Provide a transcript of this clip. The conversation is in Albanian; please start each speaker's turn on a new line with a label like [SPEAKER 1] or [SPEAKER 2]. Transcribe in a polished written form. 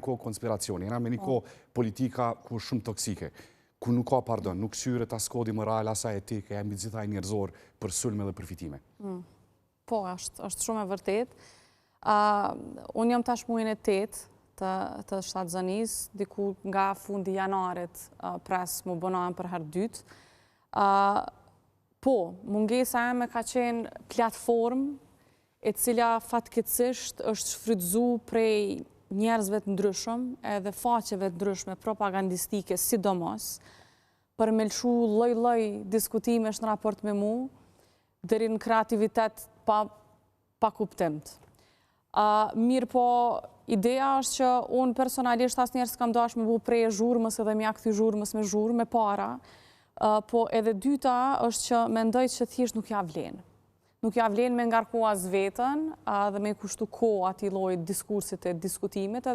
[SPEAKER 1] një kohë konspiracioni, jena me një kohë politika ku shumë toksike, ku nuk ka pardon, nuk syret as kodi moral, as etike, jam gjithaj njerëzor për sulme dhe përfitime.
[SPEAKER 2] Po, është shumë e vërtet. Unë jam tash muajin e 8 të shtatzënis, diku nga fundi janarit pres më bënohen për herë dytë. Po, mungesa e me ka qenë platform e cila fatkeqësisht është shfrytzu prej njerëzve të ndryshëm edhe faqeve të ndryshme propagandistike sidomos për me lëshu lloj-lloj diskutimesh në raport me mu deri në kreativitet pa kuptimt. Mirë po, ideja është që unë personalisht asë njerës kam dash me bu prej zhurmës edhe mja këthi zhurmës me zhurmë, me para, po edhe dyta është që mendoj që thjesht nuk ja vlen. Nuk ja vlen me ngarku as vetën dhe me kushtu kohë ati lloj diskursit e diskutimit.